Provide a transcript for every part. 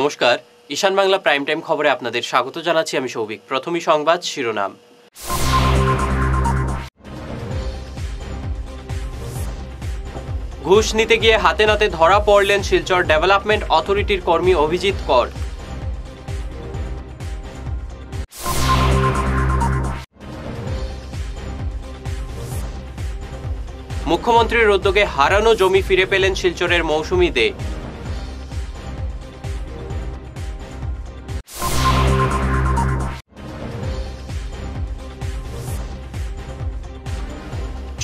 নমস্কার, ঈশান Bangla prime time খবরে আপনাদের স্বাগত জানাচ্ছি আমি সৌভিক। প্রথমেই সংবাদ শিরোনাম। ঘুষ নিতে গিয়ে হাতে নাতে ধরা পড়লেন শিলচর ডেভেলপমেন্ট অথরিটির কর্মী অভিজিৎ কর। মুখ্যমন্ত্রীর উদ্যোগে হারানো জমি ফিরে পেলেন শিলচরের মৌসুমী দে।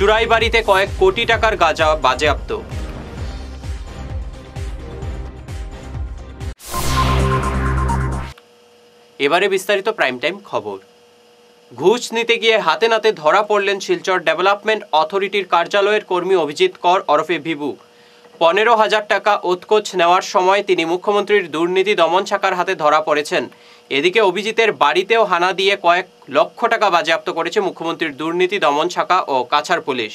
চুরাই বাড়িতে কয়েক কোটি টাকার গাঁজা বাজেয়াপ্ত। এবারে বিস্তারিত প্রাইম টাইম খবর। ঘুষ নিতে গিয়ে হাতে নাতে ধরা পড়লেন শিলচর ডেভেলপমেন্ট অথরিটির কার্যালয়ের কর্মী অভিজিৎ কর ওরফে ভিভু। 15,000 টাকা উৎকোচ নেওয়ার সময় তিনি মুখ্যমন্ত্রীর দুর্নীতি দমন শাখার হাতে ধরা পড়েছেন। এদিকে অভিজিতের বাড়িতেও হানা দিয়ে কয়েক লক্ষ টাকা বাজেয়াপ্ত করেছে মুখ্যমন্ত্রীর দুর্নীতি দমন শাখা ও কাছাড় পুলিশ।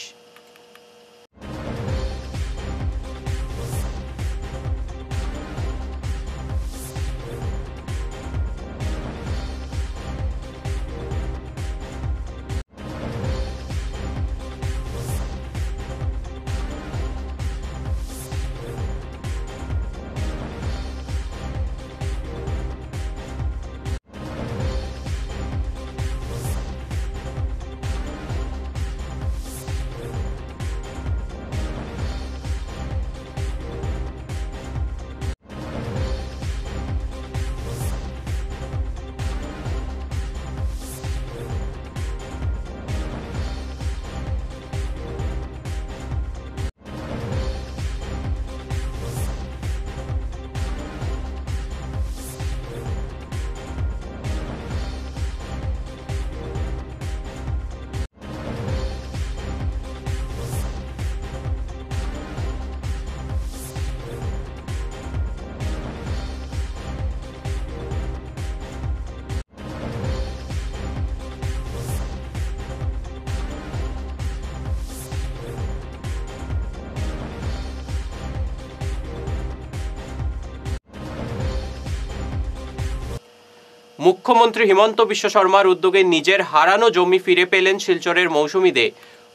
মুখ্যমন্ত্রী হিমন্ত বিশ্ব শর্মার উদ্যোগে নিজের হারানো জমি ফিরে পেলেন শিলচরের মৌসুমী দে।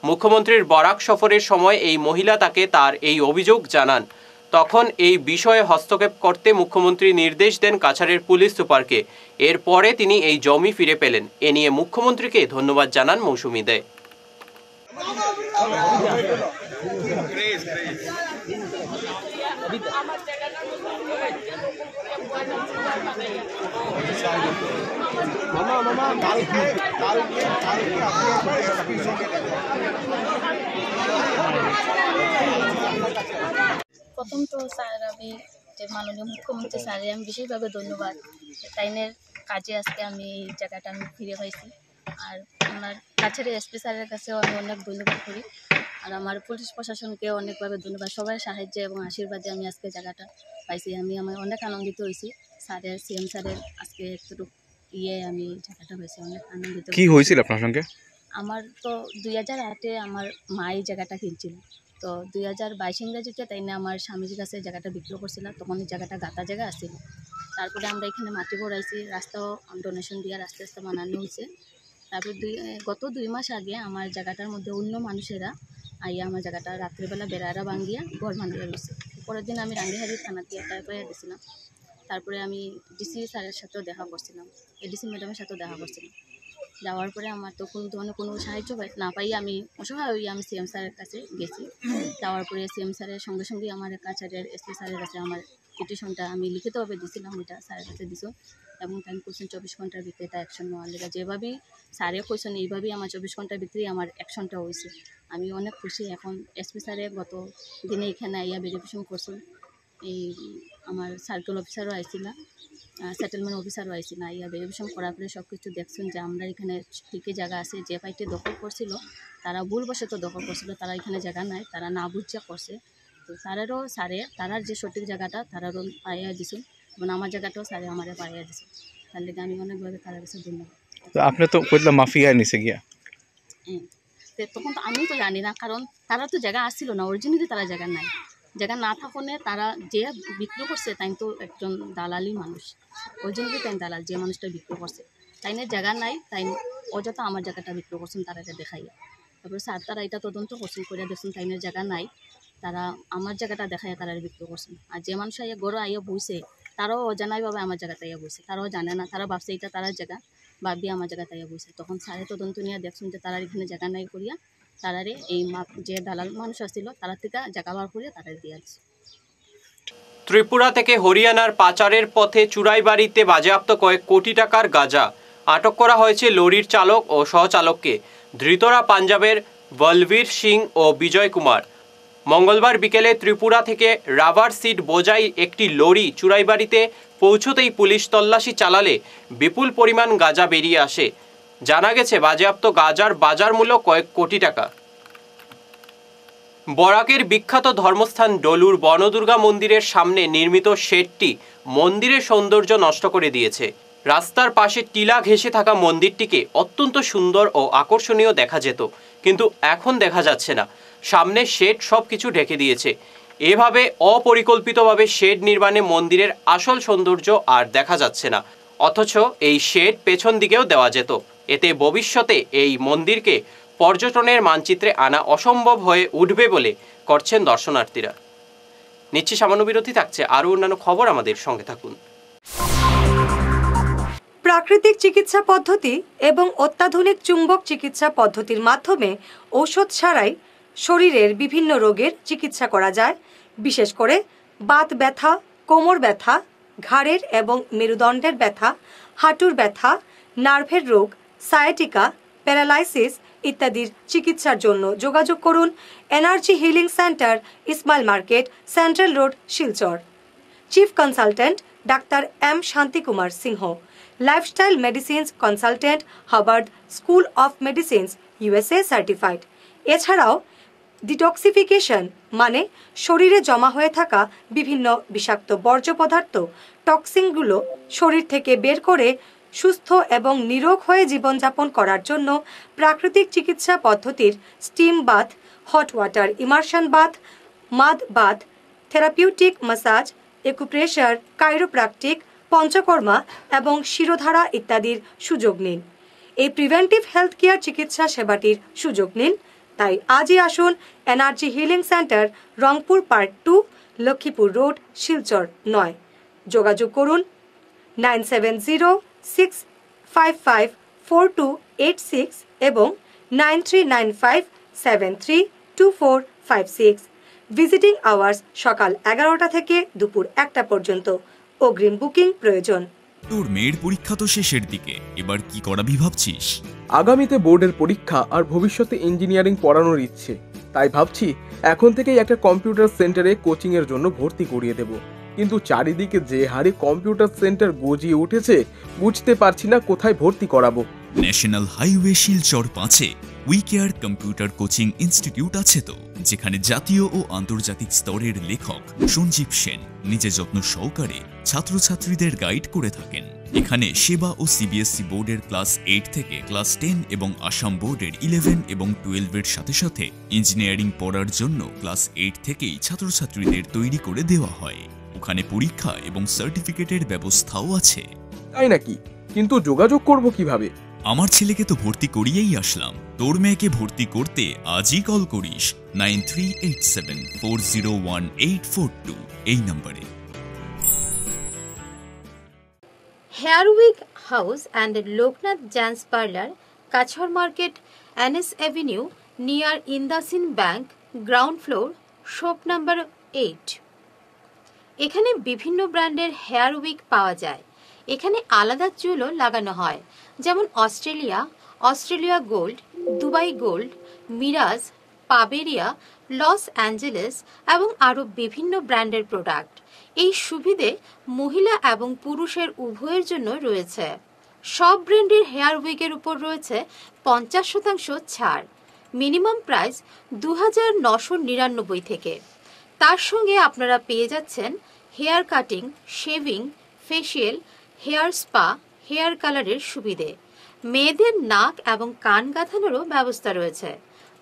মুখ্যমন্ত্রীর বরাক সফরের সময় এই মহিলা তাকে তার এই অভিযোগ জানান। তখন এই বিষয়ে হস্তক্ষেপ করতে মুখ্যমন্ত্রী নির্দেশ দেন কাছাড়ের পুলিশ সুপারকে। এরপরে তিনি এই জমি ফিরে পেলেন। এ নিয়ে মুখ্যমন্ত্রীকে ধন্যবাদ জানান মৌসুমী দে। প্রথম তো স্যার আমি যে মাননীয় মুখ্যমন্ত্রী স্যারের আমি বিশেষভাবে ধন্যবাদ। তাইনের কাজে আজকে আমি এই জায়গাটা আমি ফিরে পাইছি। আর আমার কাছের এসপি স্যারের কাছেও আমি অনেক ধন্যবাদ করি। আর আমার পুলিশ প্রশাসনকে অনেকভাবে ধন্যবাদ। সবার সাহায্যে এবং আশীর্বাদে আমি আজকে জায়গাটা পাইছি। আমি অনেক আনন্দিত হয়েছি। স্যারের সিএম স্যারের আজকে একটু আমি জায়গাটা পাইছি, অনেক আনন্দিত। কি হয়েছিল আপনার সঙ্গে? আমার তো 2008-এ আমার মা এই জায়গাটা কিনছিল। তো 2022 ইংরেজিতে তাই না আমার স্বামীর কাছে জায়গাটা বিক্রি করছিল। তখন এই জায়গাটা গাঁথা জায়গা আসছিল। তারপরে আমরা এখানে মাটি ভরাইছি, রাস্তাও ডোনেশন দিয়ে আস্তে আস্তে বানানো হয়েছে। তারপর গত 2 মাস আগে আমার জায়গাটার মধ্যে অন্য মানুষেরা আইয়া আমার জায়গাটা রাত্রিবেলা বেড়ারা ভাঙ্গিয়া ঘর বানিয়ে রয়েছে। পরের দিন আমি রাঙ্গিহারি থানাতে একটা এফআইআর দিয়েছিলাম। তারপরে আমি ডিসি স্যারের সাথেও দেখা করছিলাম, এডিসি ম্যাডামের সাথেও দেখা করছিলাম। যাওয়ার পরে আমার তো কোনো ধরনের কোনো সাহায্য না পাই আমি অসহায় হয়ে আমি সিএম স্যারের কাছে গেছি। যাওয়ার পরে সিএম স্যারের সঙ্গে সঙ্গে আমার কাছাড়ের এসপি স্যারের কাছে আমার পিটিশনটা আমি লিখিতভাবে দিয়েছিলাম, ওইটা স্যারের কাছে দিছো এবং আমি কোশ্চেন 24 ঘন্টার ভিতরে এটা অ্যাকশন নেওয়ার লেগে যেভাবেই স্যারে কোশ্চেন এইভাবেই আমার 24 ঘন্টার ভিতরেই আমার অ্যাকশনটা হয়েছে। আমি অনেক খুশি। এখন এসপি স্যারে গত দিনে এখানে আইয়া ভেরিফিকেশন করছেন। এই আমার সার্কেল অফিসারও আইছিল, সেটেলমেন্ট অফিসারও আইছিল। আইয়া ভেরিফিকেশন করার পরে সব কিছু দেখছেন যে আমরা এখানে ঠিকই জায়গা আছে। যে পাইটি দখল করছিল তারা ভুলবশত দখল করছিল, তারা এখানে জায়গা নাই, তারা না বুঝা করছে। তো তারারও স্যারে তারার যে সঠিক জায়গাটা তারারও পাইয়া দিছেন এবং আমার জায়গাটাও স্যারে আমারে পাইয়া দিছে। তার লেগে আমি অনেকভাবে তার কাছে ধন্যবাদ। তো আপনি তো কইলা মাফিয়া নিছে গিয়া, তখন তো আমি তো জানি না, কারণ তারা তো জায়গা আসছিল না, অরিজিনালি তারা জায়গা নাই। জায়গা না থাকুনে তারা যে বিক্রি করছে তাই তো একজন দালালি মানুষ, ওই জন্য তাই দালাল যে মানুষটা বিক্রি করছে তাই না জায়গা নাই, তাই অযথা আমার জায়গাটা বিক্রি করছেন তারা এটা দেখাইয়া। তারপরে স্যার তারা এটা তদন্ত করছেন করে দেখছেন তাই না জায়গা নাই, তারা আমার জায়গাটা দেখাইয়া তারা বিক্রি করছেন। আর যে মানুষ আইয়া গড়ে আইয়া বইছে তারাও অজানাইভাবে আমার জায়গাতে আইয়া বইছে, তারাও জানে না, তারা ভাবছে এটা তারা জায়গা ভাবিয়ে আমার জায়গাতে আইয়া বইছে। তখন স্যারে তদন্ত নিয়ে দেখছেন যে তারা এখানে জায়গা নাই করিয়া তারারে এই যে দালাল মানুষ আসছিল তারা থেকে জায়গা বার করিয়া তারা দিয়ে দিচ্ছে। ত্রিপুরা থেকে হরিয়ানার পাচারের পথে চুরাইবাড়িতে বাজেয়াপ্ত কয়েক কোটি টাকার গাঁজা। আটক করা হয়েছে লরির চালক ও সহচালককে। ধৃতরা পাঞ্জাবের বলবীর সিং ও বিজয় কুমার। মঙ্গলবার বিকেলে ত্রিপুরা থেকে রাবার সিড বোঝাই একটি লরি চুরাইবাড়িতে পৌঁছতেই পুলিশ তল্লাশি চালালে বিপুল পরিমাণ গাঁজা বেরিয়ে আসে। জানা গেছে বাজেয়াপ্ত গাঁজার বাজার মূল্য কয়েক কোটি টাকা। বরাকের বিখ্যাত ধর্মস্থান ডলুর বনদুর্গা মন্দিরের সামনে নির্মিত শেডটি মন্দিরের সৌন্দর্য নষ্ট করে দিয়েছে। রাস্তার পাশে টিলা ঘেঁষে থাকা মন্দিরটিকে অত্যন্ত সুন্দর ও আকর্ষণীয় দেখা যেত, কিন্তু এখন দেখা যাচ্ছে না। সামনে শেড সব কিছু ঢেকে দিয়েছে। এভাবে অপরিকল্পিতভাবে শেড নির্মাণে মন্দিরের আসল সৌন্দর্য আর দেখা যাচ্ছে না। অথচ এই শেড পেছন দিকেও দেওয়া যেত। এতে ভবিষ্যতে এই মন্দিরকে পর্যটনের মানচিত্রে আনা অসম্ভব হয়ে উঠবে বলে করছেন দর্শনার্থীরা। নিচ্ছি সামান্য বিরতি, থাকছে আরও অন্যান্য খবর, আমাদের সঙ্গে থাকুন। প্রাকৃতিক চিকিৎসা পদ্ধতি এবং অত্যাধুনিক চুম্বক চিকিৎসা পদ্ধতির মাধ্যমে ঔষধ ছাড়াই শরীরের বিভিন্ন রোগের চিকিৎসা করা যায়। বিশেষ করে বাত ব্যথা, কোমর ব্যথা, ঘাড়ের এবং মেরুদণ্ডের ব্যথা, হাঁটুর ব্যথা, নার্ভের রোগ, সায়াটিকা, প্যারালাইসিস ইত্যাদির চিকিৎসার জন্য যোগাযোগ করুন energy healing centre, Ismail market, central road, Silchar. Chief consultant doctor M Shanti Kumar Singh, lifestyle medicines consultant, Harvard school of medicines, USA certified. এছাড়াও ডিটক্সিফিকেশন মানে শরীরে জমা হয়ে থাকা বিভিন্ন বিষাক্ত বর্জ্য পদার্থ, টক্সিনগুলো শরীর থেকে বের করে সুস্থ এবং নিরোগ হয়ে জীবনযাপন করার জন্য প্রাকৃতিক চিকিৎসা পদ্ধতির steam bath, hot water immersion bath, mud bath, therapeutic massage, acupressure, chiropractic, Panchakarma এবং শিরোধারা ইত্যাদির সুযোগ নিন। এই প্রিভেন্টিভ হেলথ কেয়ার চিকিৎসা সেবাটির সুযোগ নিন। তাই আজই আসুন energy healing centre, Rangpur part 2, Lakshmipur road, Silchar 9। যোগাযোগ করুন 9706554286 এবং 9395732456। ভিজিটিং আওয়ার্স সকাল 11টা থেকে দুপুর 1টা পর্যন্ত। অগ্রিম বুকিং প্রয়োজন। তোর মেয়ের পরীক্ষা তো শেষের দিকে, এবার কি করাবি ভাবছিস? আগামীতে বোর্ডের পরীক্ষা আর ভবিষ্যতে ইঞ্জিনিয়ারিং পড়ানোর ইচ্ছে, তাই ভাবছি এখন থেকেই একটা কম্পিউটার সেন্টারে কোচিং এর জন্য ভর্তি করিয়ে দেব। কিন্তু চারিদিকে যে হারে কম্পিউটার সেন্টার গজিয়ে উঠেছে, বুঝতে পারছি না কোথায় ভর্তি করাবো। ন্যাশনাল হাইওয়ে শিলচর 5-এ উইকেয়ার কম্পিউটার কোচিং ইনস্টিটিউট আছে তো, যেখানে জাতীয় ও আন্তর্জাতিক স্তরের লেখক সঞ্জীব সেন নিজে যত্ন সহকারে ছাত্রছাত্রীদের গাইড করে থাকেন। এখানে সেবা ও CBSE বোর্ডের ক্লাস 8 থেকে ক্লাস 10 এবং আসাম বোর্ডের 11 এবং 12-এর সাথে সাথে ইঞ্জিনিয়ারিং পড়ার জন্য ক্লাস 8 থেকেই ছাত্রছাত্রীদের তৈরি করে দেওয়া হয়। ওখানে পরীক্ষা এবং সার্টিফিকেটের ব্যবস্থাও আছে। তাই নাকি? কিন্তু যোগাযোগ করব কিভাবে? আমার ছেলেকে তো ভর্তি করিয়েই আসলাম। তোর মেয়েকে ভর্তি করতে আজই কল করিস 9387401842 এই নম্বরে। Hair wig house and Loknath gents parlour, কাছর market, NS avenue, near IndusInd bank, ground floor, shop number 8। এখানে বিভিন্ন ব্র্যান্ডের হেয়ার উইক পাওয়া যায়। এখানে আলাদা চুলও লাগানো হয়, যেমন Australia gold, Dubai gold, Mirage, পাবেরিয়া, লস অ্যাঞ্জেলেস এবং আরও বিভিন্ন ব্র্যান্ডের প্রোডাক্ট। এই সুবিধে মহিলা এবং পুরুষের উভয়ের জন্য রয়েছে। সব ব্র্যান্ডের হেয়ার উইকের উপর রয়েছে 50% ছাড়। মিনিমাম প্রাইস 2999 থেকে। তার সঙ্গে আপনারা পেয়ে যাচ্ছেন hair cutting, shaving, facial, hair spa, hair কালারের সুবিধে। মেয়েদের নাক এবং কান গাঁথানোরও ব্যবস্থা রয়েছে।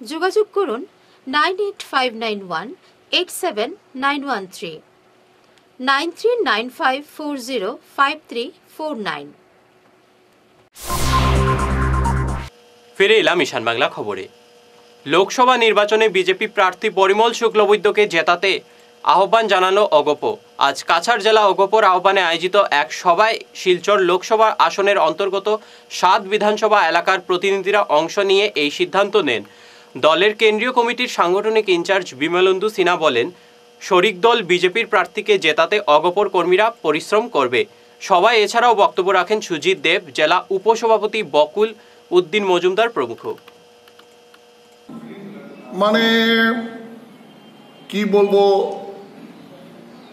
যোগাযোগ করুন 98591 87913 9395405349। ফিরে এলাম ঈশান বাংলা খবরে। লোকসভা নির্বাচনে বিজেপি প্রার্থী পরিমল শুক্লবৈদ্যকে জেতাতে আহ্বান জানানো অগপ। আজ কাছাড় জেলা অগপর আহ্বানে আয়োজিত এক সভায় শিলচর লোকসভা আসনের অন্তর্গত 7 বিধানসভা এলাকার প্রতিনিধিরা অংশ নিয়ে এই সিদ্ধান্ত নেন। দলের কেন্দ্রীয় কমিটির সাংগঠনিক ইনচার্জ বিমলেন্দু সিনহা বলেন, শরিক দল বিজেপির প্রার্থীকে জেতাতে অগপর কর্মীরা পরিশ্রম করবে। সভায় এছাড়াও বক্তব্য রাখেন সুজিত দেব, জেলা উপসভাপতি বকুল উদ্দিন মজুমদার প্রমুখ। মানে কি বলবো,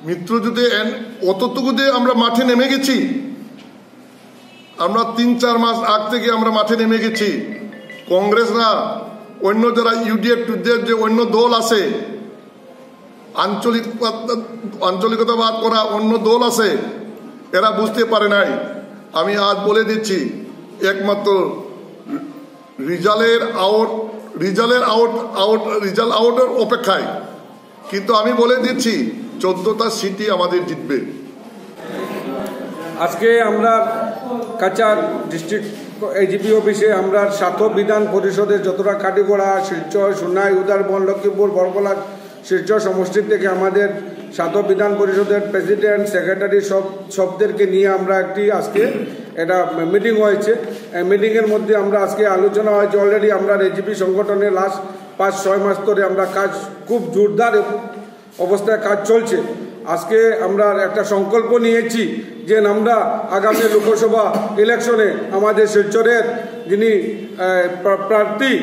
মিত্রযুদ্ধে অতটুকুতে আমরা মাঠে নেমে গেছি। আমরা 3-4 মাস আগ থেকে আমরা মাঠে নেমে গেছি। কংগ্রেসরা, অন্য যারা ইউডিএফ যে অন্য দল আছে, আঞ্চলিকতাবাদ করা অন্য দল আছে, এরা বুঝতে পারে নাই। আমি আজ বলে দিচ্ছি, একমাত্র রিজাল্ট আউটের অপেক্ষায়। কিন্তু আমি বলে দিচ্ছি 14টা সিটি আমাদের জিতবে। আজকে আমরা কাছাড় ডিস্ট্রিক্ট এজিপি অফিসে আমরা 7 বিধান পরিষদের যতটা কাটিগড়া, শিলচর, সোনাই, উদারবন, লক্ষ্মীপুর, বরকলা, শিলচর সমষ্টি থেকে আমাদের 7 বিধান পরিষদের প্রেসিডেন্ট, সেক্রেটারি সবদেরকে নিয়ে আমরা একটি আজকে এটা মিটিং হয়েছে। এই মিটিংয়ের মধ্যে আমরা আজকে আলোচনা হয়েছে। অলরেডি আমরা এজিপি সংগঠনের লাস্ট 5-6 মাস ধরে আমরা কাজ খুব জোরদার অবস্থায় কাজ চলছে। আজকে আমরা একটা সংকল্প নিয়েছি যে আমরা আগামী লোকসভা ইলেকশনে আমাদের শিলচরের যিনি প্রার্থী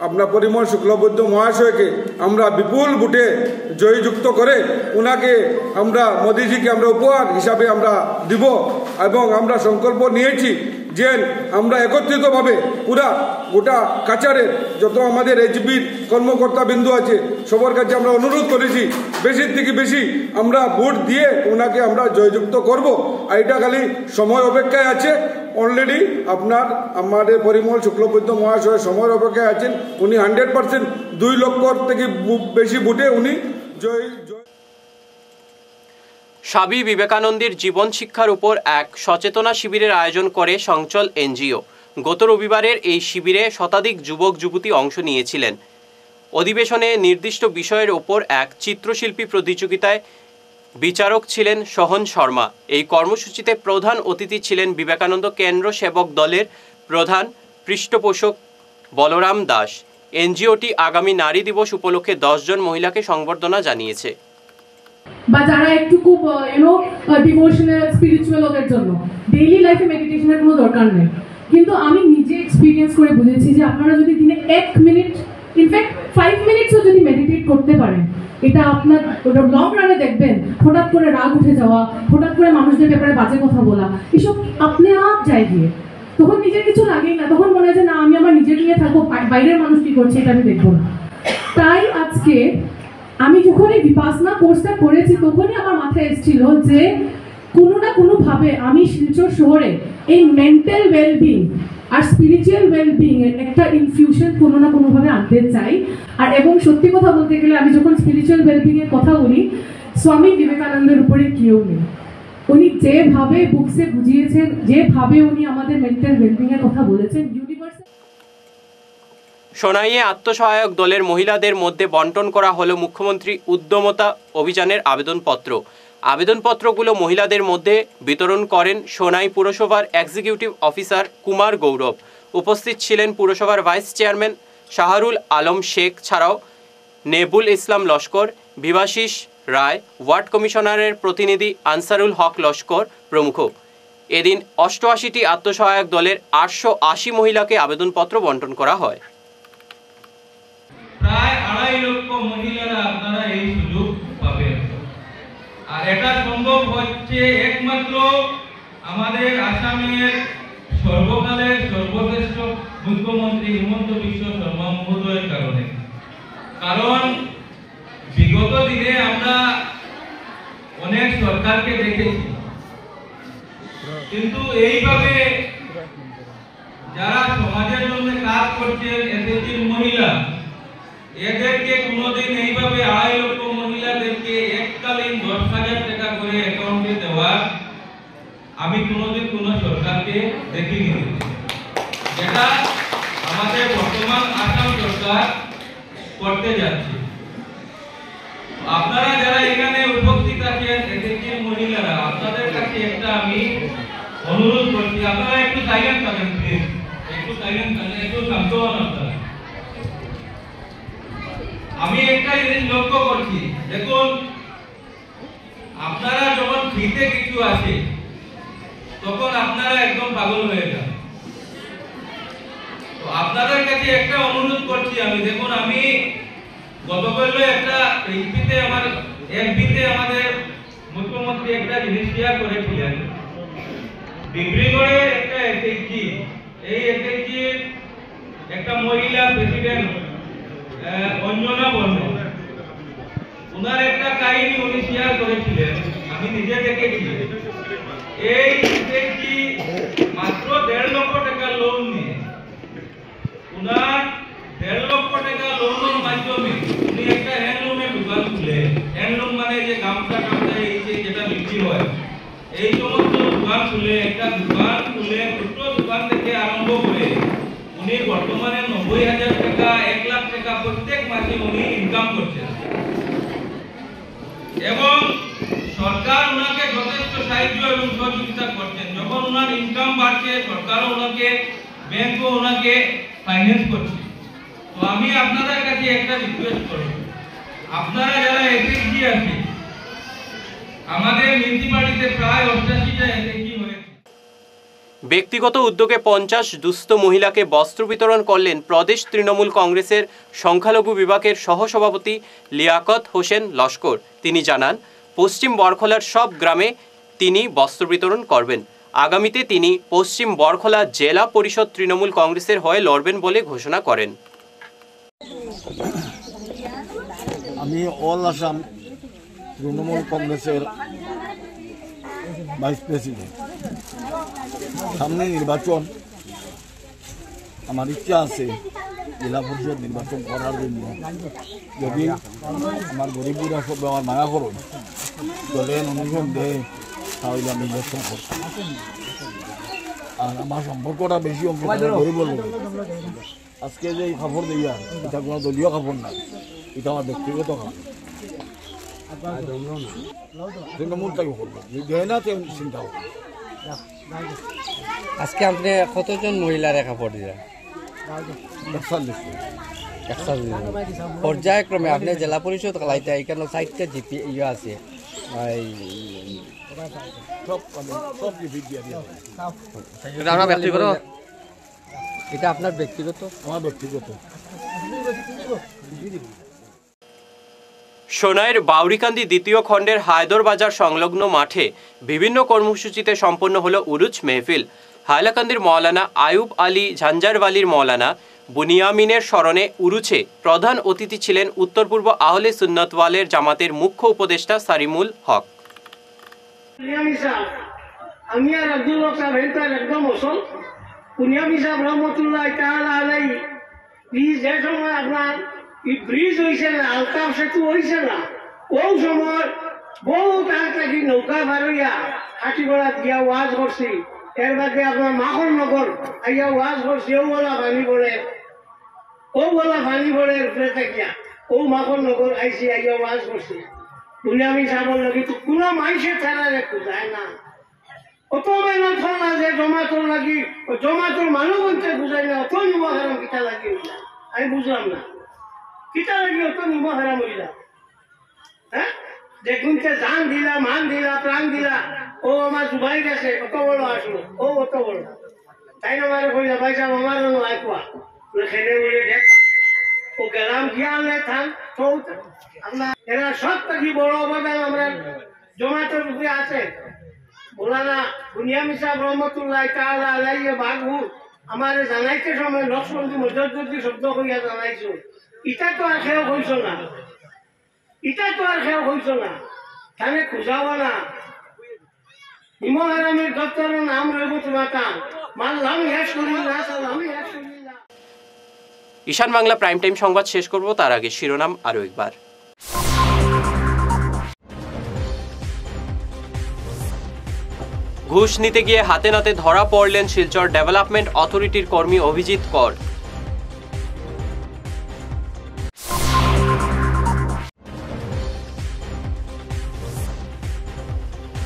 আপনার পরিমল শুক্লবৈদ্য মহাশয়কে আমরা বিপুল ভোটে জয়যুক্ত করে ওনাকে আমরা মোদিজিকে আমরা উপহার হিসাবে আমরা দিব। এবং আমরা সংকল্প নিয়েছি যে আমরা একত্রিতভাবে পুরা গোটা কাছাড়ের যত আমাদের এজিপির কর্মকর্তা বিন্দু আছে সবার কাছে আমরা অনুরোধ করেছি বেশির থেকে বেশি আমরা ভোট দিয়ে ওনাকে আমরা জয়যুক্ত করব। আর এটা খালি সময় অপেক্ষায় আছে। অলরেডি আমাদের পরিমল শুক্লবৈদ্য মহাশয় সময়ের অপেক্ষায় আছেন। উনি 100% 2 লক্ষ থেকে বেশি ভোটে উনি জয়। স্বামী বিবেকানন্দের জীবন শিক্ষার উপর এক সচেতনা শিবিরের আয়োজন করে সংচল এনজিও। গত রবিবারের এই শিবিরে শতাধিক যুবক যুবতী অংশ নিয়েছিলেন। অধিবেশনে নির্দিষ্ট বিষয়ের ওপর এক চিত্রশিল্পী প্রতিযোগিতায় বিচারক ছিলেন সোহন শর্মা। এই কর্মসূচিতে প্রধান অতিথি ছিলেন বিবেকানন্দ কেন্দ্র সেবক দলের প্রধান পৃষ্ঠপোষক বলরাম দাস। এনজিওটি আগামী নারী দিবস উপলক্ষে 10 জন মহিলাকে সংবর্ধনা জানিয়েছে। বা যারা একটু খুব ডিভোশনাল স্পিরিচুয়াল ওদের জন্য ডেইলি লাইফে মেডিটেশনের কোনো দরকার নেই। কিন্তু আমি নিজে এক্সপিরিয়েন্স করে বুঝেছি যে আপনারা যদি দিনে 1 মিনিট, ইনফ্যাক্ট 5 মিনিটসও যদি মেডিটেট করতে পারেন, এটা আপনার লং রানে দেখবেন হঠাৎ করে রাগ উঠে যাওয়া, হঠাৎ করে মানুষদের ব্যাপারে বাজে কথা বলা, এসব আপনি আপ যায় গিয়ে তখন নিজের কিছু লাগেই না। তখন মনে হয় যে না, আমি আমার নিজের নিয়ে থাকবো, বাইরের মানুষ কি করছে এটা আমি দেখবো না। তাই আজকে আমি যখন এই বিপাসনা কোর্সটা করেছি তখনই আমার মাথায় এসেছিল যে কোনো না কোনোভাবে আমি শিলচর শহরে এই মেন্টাল ওয়েলবিং আর স্পিরিচুয়াল ওয়েলবিং এর একটা ইনফিউশন কোনো না কোনোভাবে আনতে চাই। আর এবং সত্যি কথা বলতে গেলে আমি যখন স্পিরিচুয়াল ওয়েলবিং এর কথা বলি, স্বামী বিবেকানন্দের উপরে কেউ নেই। উনি যেভাবে বুকসে বুঝিয়েছেন, যেভাবে উনি আমাদের মেন্টাল ওয়েলবিং এর কথা বলেছেন, ইউনিভার্সাল। সোনাইয়ে আত্মসহায়ক দলের মহিলাদের মধ্যে বন্টন করা হলো মুখ্যমন্ত্রী উদ্যমতা অভিযানের আবেদনপত্র। আবেদনপত্রগুলো মহিলাদের মধ্যে বিতরণ করেন সোনাই পুরসভার এক্সিকিউটিভ অফিসার কুমার গৌরব। উপস্থিত ছিলেন পুরসভার ভাইস চেয়ারম্যান শাহরুল আলম শেখ ছাড়াও নেবুল ইসলাম লস্কর, বিভাশিস রায়, ওয়ার্ড কমিশনারের প্রতিনিধি আনসারুল হক লস্কর প্রমুখ। এদিন 88টি আত্মসহায়ক দলের 880 মহিলাকে আবেদনপত্র বন্টন করা হয়। প্রায় 2.5 লক্ষ মহিলারা আপনারা এই সুযোগ পাবেন। আর এটা সম্ভব হচ্ছে একমাত্র আমাদের আসামের সর্বকালের সর্বশ্রেষ্ঠ মুখ্যমন্ত্রী হিমন্ত বিশ্ব শর্মা মহোদয়ের কারণে। কারণ বিগত দিনে আমরা অনেক সরকারকে দেখেছি, কিন্তু এইভাবে যারা সমাজের জন্য কাজ করছেন এসএসজির মহিলা, এদেরকে কোনোদিন এইভাবে 2.5 লক্ষ মহিলা দেওয়ার আমি কোনোদিন কোনো সরকারকে দেখিনি, যেটা আমাদের বর্তমান আসাম সরকার করতে যাচ্ছে। আপনারা যারা এখানে উপস্থিত আছেন এসএসজির মহিলারা, আপনাদের কাছে একটা আমি অনুরোধ করছি, আপনারা একটু সাইলেন্ট থাকেন প্লিজ, একটু সাইলেন্ট থাকেন, একটু শান্ত হন আপনারা। আমি একটা জিনিস লক্ষ্য করছি, দেখুন আপনারা যখন ফ্রিতে কিছু আসে তখন আপনারা একদম পাগল হয়ে যান। তো আপনাদের কাছে একটা অনুরোধ করছি আমি, দেখুন আমি গতকাল একটা এফবিতে আমাদের মুখ্যমন্ত্রী একটা জিনিস শেয়ার করেছিলেন, ডিব্রুগড়ের একটা এসএসজি, এই এসএসজির একটা মহিলা প্রেসিডেন্ট অঞ্জনা বর্মা, ওনার একটা কাহিনী উনি শেয়ার করেছিলেন, আমি নিজে দেখেছি। এই এসএসজি মাত্র 1.5 লক্ষ টাকা লোন নিয়ে, ওনার 1.5 লক্ষ টাকা লোনের মাধ্যমে উনি একটা হ্যান্ডলুমের দোকান খুলে, হ্যান্ডলুম মানে যে গামছা টামছা এই যেটা বিক্রি হয়, এই সমস্ত দোকান খুলে, একটা দোকান খুলে ছোট দোকান থেকে আরম্ভ করে উনি বর্তমানে 90,000 টাকা 1 লাখ টাকা প্রত্যেক মাসে উনি ইনকাম করছেন এবং সরকার ওনাকে যথেষ্ট সাহায্য এবং সহযোগিতা করছেন। যখন ওনার ইনকাম বাড়ছে সরকারও ওনাকে, ব্যাংকও ওনাকে ফাইন্যান্স করছে। তো আমি আপনাদের কাছে একটা রিকোয়েস্ট করব, আপনারা যারা এসএসজি আছে, আমাদের মিউনিসিপালিটিতে প্রায় 88টা এসএসজি হয়েছে। ব্যক্তিগত উদ্যোগে 50 দুস্থ মহিলাকে বস্ত্র বিতরণ করলেন প্রদেশ তৃণমূল কংগ্রেসের সংখ্যালঘু বিভাগের সহসভাপতি লিয়াকত হোসেন লস্কর। তিনি জানান, পশ্চিম বরখলার সব গ্রামে তিনি বস্ত্র বিতরণ করবেন। আগামীতে তিনি পশ্চিম বরখলা জেলা পরিষদ তৃণমূল কংগ্রেসের হয়ে লড়বেন বলে ঘোষণা করেন। আমি অল আসাম তৃণমূল কংগ্রেসের ভাইস প্রেসিডেন্ট। সামনে নির্বাচন, আমার ইচ্ছা আছে জেলা পরিষদ নির্বাচন করার জন্য। যদি আমার গরিবরা সব আমার মায়া করুন, দলের অনুমোদন দেয়, তাহলে আমি ইলেকশন করব। আর আমার সম্পর্কটা বেশি গরিবের লোক। আজকে যে খবর দিয়া, এটা কোনো দলীয় খবর না, এটা আমার ব্যক্তিগত খবর। তৃণমূল তাকে করবো, দেয় না চিন্তা করবো। আজকে আপনি কতজন মহিলার খবর দিলেন? 41 পর্যায়ক্রমে আপনি জেলা পরিষদ খেলাইতে এখানে 4টা জিপি ইয়ে আছে, ব্যক্তিগত, এটা আপনার ব্যক্তিগত? আমার ব্যক্তিগত। সোনাইয়ের বাউরিকান্দি দ্বিতীয় খণ্ডের হায়দরবাজার সংলগ্ন মাঠে বিভিন্ন কর্মসূচিতে সম্পন্ন হলো উরুজ মেহফিল। হাইলাকান্দির মৌলানা আয়ুব আলী ঝাঞ্ঝারওয়ালির মৌলানা বুনিয়ামিনের স্মরণে উরুচে প্রধান অতিথি ছিলেন উত্তর পূর্ব আহলে সুন্নত ওয়ালের জামাতের মুখ্য উপদেষ্টা সারিমুল হক। আমি আর আব্দুল হক সাহেব হেনতার একদম অসল বুনিয়ামি সাহেব রহমতুল্লাহ তাআলা আলাইহি, যে সময় আপনার ব্রিজ হয়েছে না, আলতাফ সেতু হয়েছে না, ওই সময় বহু তাড়াতাড়ি নৌকা পার হইয়া হাটিগড়াত গিয়া ওয়াজ করছি। এর বাদে আপনার মাখন নগর আইয়া ওয়াজ করছি, ও বলা পানি পড়ে, ও বলা পানি পড়ে উপরে থাকিয়া ও মাখন নগর আইসি আইয়া ওয়াজ করছি। বুনিয়ামি সাহেবের লগে তো কোনো মানুষের ছাড়া একটু যায় না, অত মেহনত না যে জমাতর লাগি, জমাতর মানুষ বলতে বুঝাই না, অত নিমা হারাম কিতা লাগি আমি বুঝলাম না, কিতা লাগি অত নিমা হারাম হইলা। হ্যাঁ, দেখুন জান দিলা, মান দিলা, প্রাণ দিলা, ও আমার জুবাই গেছে, কত বড় আসলো, ও কত বড়, তাই না? আমার কইলা ভাই সাহেব আমার আইকুয়া খেলে উড়ে দেখ, ও গেলাম গিয়া আনলে থান আপনার এরা সব থাকি বড় অবদান আমরা জমাতের উপরে আছে। মৌলানা বুনিয়ামি সাহেব রহমতুল্লাহ তাআলা আলাইহি বাগহুর আমার জানাইতে সময় লক্ষ্মণজি মজুদ্দি শব্দ কইয়া জানাইছো, ইটা তো আর খেয়ে হইছ না, ইটা তো আর খেয়ে হইছ না, তাহলে খুঁজাবা না। ইমামের দপ্তরের নাম রইব তোমার মানলাম ইয়াশকুরিল্লাহ, সালাম ইয়াশকুরিল্লাহ। ঈশান বাংলা প্রাইম টাইম সংবাদ শেষ করব, তার আগে শিরোনাম আরও একবার। ঘুষ নিতে গিয়ে হাতে নাতে ধরা পড়লেন শিলচর ডেভেলপমেন্ট অথরিটির কর্মী অভিজিৎ কর।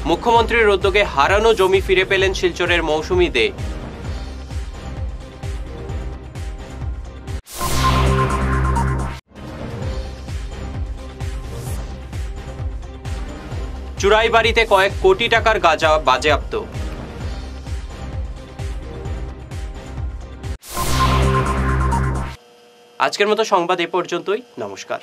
মুখ্যমন্ত্রীর উদ্যোগে হারানো জমি ফিরে পেলেন শিলচরের মৌসুমী দে। চুরাই বাড়িতে কয়েক কোটি টাকার গাঁজা বাজেয়াপ্ত। আজকের মতো সংবাদ এ পর্যন্তই। নমস্কার।